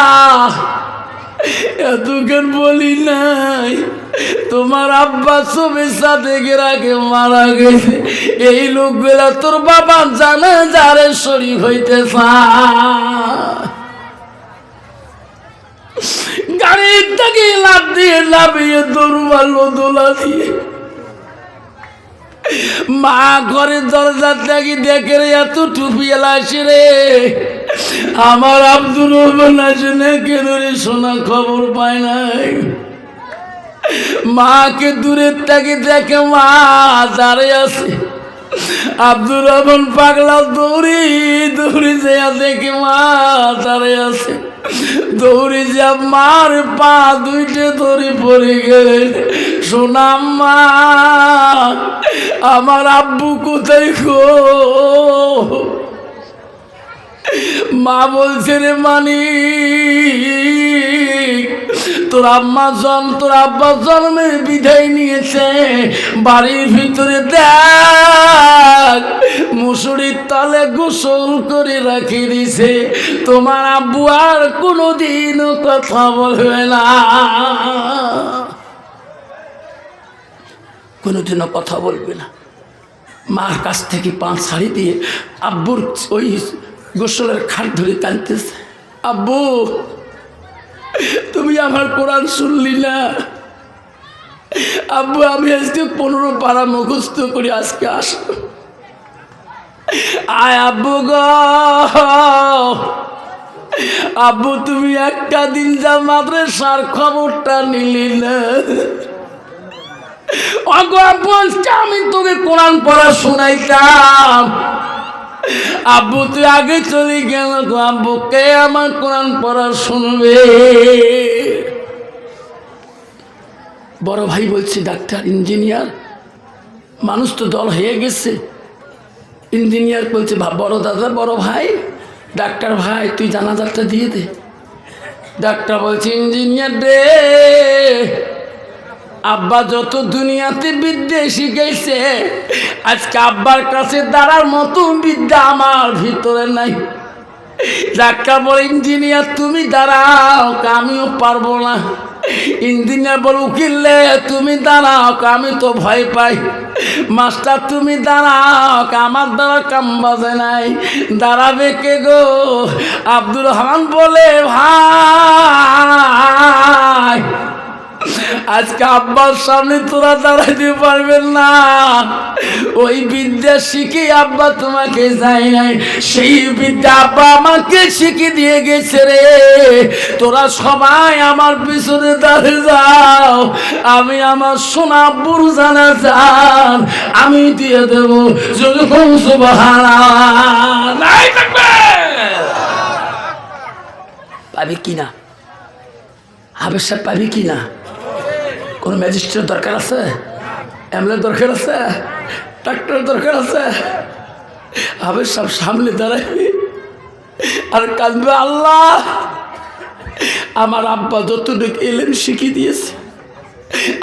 এতক্ষণ বলি নাই, তোমার আব্বা ছবির সাথে আগে মারা গেছে, এই লোকগুলা তোর বাবা জানে যারে শরীর হইতে গাড়ির থেকে লাভ দিয়ে লাভিয়ে দৌড় মারলো দোলা দিয়ে। মা ঘরের দরজার থেকে দেখে রে এত টুপি এলাসে রে, আমার আব্দুর রহমান আসে না কেন রে শোনা, খবর পায় নাই। মাকে দূরের থেকে দেখে মা দাঁড়িয়ে আছে, আব্দুর রহমান পাগলা দৌড়ি দৌড়ি যে দেখে মা দাঁড়িয়ে আছে, দৌড়ি যা মার পা দুইটে ধরে পড়ে গেলেন। সোনা মা, আমার আব্বু কোথায় গো? মা বলছে রে মানিক, তোর আব্বা জন্মের বিদায় নিয়েছে, বাড়ির ভিতরে দেখ মুসুরির তলে গোসল করে রাখি দিছে, তোমার আব্বু আর কোনোদিনও কথা বলবে না, কোনোদিনও কথা বলবে না। মার কাছ থেকে 5 শাড়ি দিয়ে আব্বুর ওই গোসলের খাট ধরে টানতেছে, আব্বু তুমি আমার কোরআন শুনলি না? আব্বু আমি আজকে 15 পারা মুখস্থ করে আজকে আসলো। আয় আব্বু গো, আব্বু তুমি একটা দিন যা মাদ্রাসার খবরটা নিলি না? আব্বু আমি তোকে কোরআন পড়া শোনাইতাম, আব্বু তুই আগে চলে গেল, আব্বু কে আমার কোরআন পড়া শুনবে? বড় ভাই বলছে ডাক্তার ইঞ্জিনিয়ার, মানুষ তো দল হয়ে গেছে। ইঞ্জিনিয়ার বলছে বড় দাদা বড় ভাই ডাক্তার ভাই তুই জানাজাটা দিয়ে দে। ডাক্তার বলছে ইঞ্জিনিয়ার রে, আব্বা যত দুনিয়াতে বিদ্যে শিখেছে, আজকে আব্বার কাছে দাঁড়ার মতো বিদ্যা আমার ভিতরে নাই। ডাক্তার বলে ইঞ্জিনিয়ার তুমি দাঁড়াও, আমিও পারবো না। ইঞ্জিনিয়ার বল উকিলে তুমি দাঁড়াও, আমি তো ভয় পাই। মাস্টার তুমি দাঁড়াও, আমার দ্বারা কাম বাজে নাই। দাঁড়াবে কে গো? আব্দুর রহমান বলে ভাই আজকে আব্বার সামনে তোরা দাঁড়াইতে পারবেন না, ওই বিদ্যা শিখে আব্বা তোমাকে যায় নাই, সেই বিদ্যা আব্বা আমাকে শিখে দিয়ে গেছে রে। তোরা সবাই আমার পিছনে দাঁড়িয়ে যাও, আমি আমার সোনা আব্বুর জানা যান আমি দিয়ে দেব। যখন সুবহানাল্লাহ পাবি কিনা? হাবের সাহেব পাবি কিনা? কোনো ম্যাজিস্ট্রেট দরকার আছে? এমএলএ দরকার আছে? ডাক্তার দরকার আছে? হাবের সব সামনে দাঁড়াবি আর কাঁদবে, আল্লাহ আমার আব্বা যতটুকু ইলম শিখিয়ে দিয়েছে,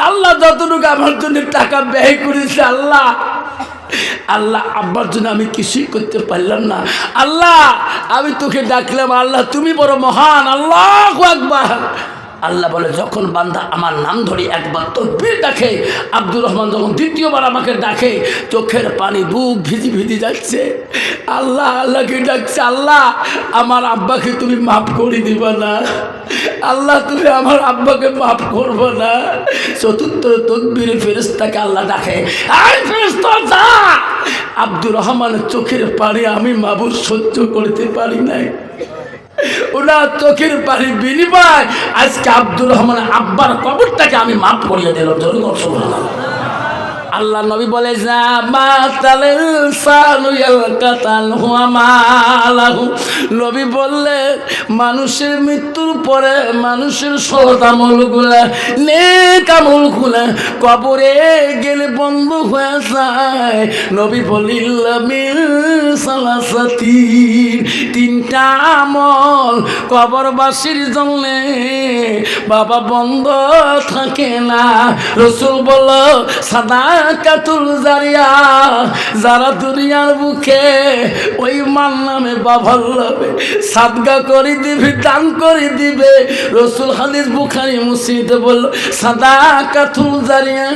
আল্লাহ যতটুকু আমার জন্য টাকা ব্যয় করেছে, আল্লাহ আল্লাহ আব্বার জন্য আমি কিছুই করতে পারলাম না। আল্লাহ আমি তোকে ডাকলাম, আল্লাহ তুমি বড় মহান, আল্লাহু আকবার। আল্লাহ বলে যখন বান্দা আমার নাম ধরে একবার তাকবীর ডাকে, আব্দুর রহমান যখন দ্বিতীয়বার আমাকে ডাকে, চোখের পানি বুক ভিজি ভিজি যাচ্ছে। আল্লাহ আল্লাহকে ডাকছে, আল্লাহ আমার আব্বাকে তুমি মাফ করে দিবা না? আল্লাহ তুমি আমার আব্বাকে মাফ করবো না? চতুর্থ তাকবীরে ফেরেশতাকে আল্লাহ ডাকে, আয় ফেরেশতা যা। আব্দুর রহমানের চোখের পানি আমি মাবুদ সহ্য করতে পারি নাই, ওনার চোখের পানি বিনিময় আজকে আব্দুর রহমানের আব্বার কবরটাকে আমি মাফ করিয়ে দিলাম। আল্লাহ নবী বলে যা মাতাল সানুয়াল কাতাল হুয়া মালাহু। নবী বললে মানুষের মৃত্যুর পরে মানুষের সৎ আমলগুলা নেক আমলগুলা কবরে গেলে বন্ধ হয়ে যায়। নবী বলিল্লা মিন সালাসাতি, তিনটা আমল কবরবাসীর জন্য বাবা বন্ধ থাকে না। রসুল বলল সাদাকাতুল জারিয়া, যারা দুনিয়ার বুকে ওই মান নামে বাবার নামে সাদগা করে দিবে, দান করে দিবে। রসুল হাদিস বুখারী মুসলিমে বলল সাদাকাতুল জারিয়া,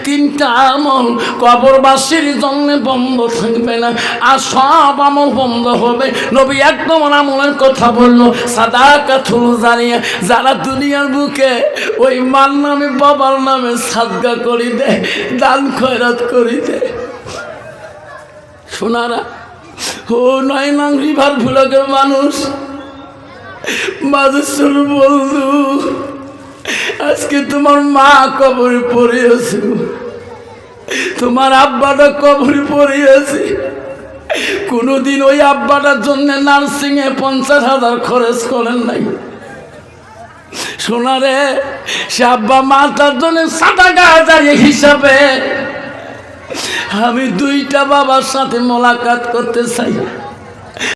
তিনটা আমল কবরবাসীর জন্য বন্ধ থাকবে না, আর সব আমল বন্ধ হবে। নবী একদম আমলের কথা বলল সাদাকাতুল জারিয়া, যারা দুনিয়ার বুকে ওই মান নামে বাবার নামে সাদগা করে দেয়, দান খয়রাত করে দেয়। শোনারা ও নয় নং রিভার ভুলকের মানুষ মাদুসুর বন্ধু, আজকে তোমার মা কবরে পড়ে আছে, তোমার আব্বাটা কবরে পড়ে আছে। কোনোদিন ওই আব্বাটার জন্য নার্সিংয়ে 50,000 খরচ করেন নাই। শোনারে সে আব্বা মাতার জন্য সাদাকা হাজারি হিসাবে আমি দুইটা বাবার সাথে মোলাকাত করতে চাই।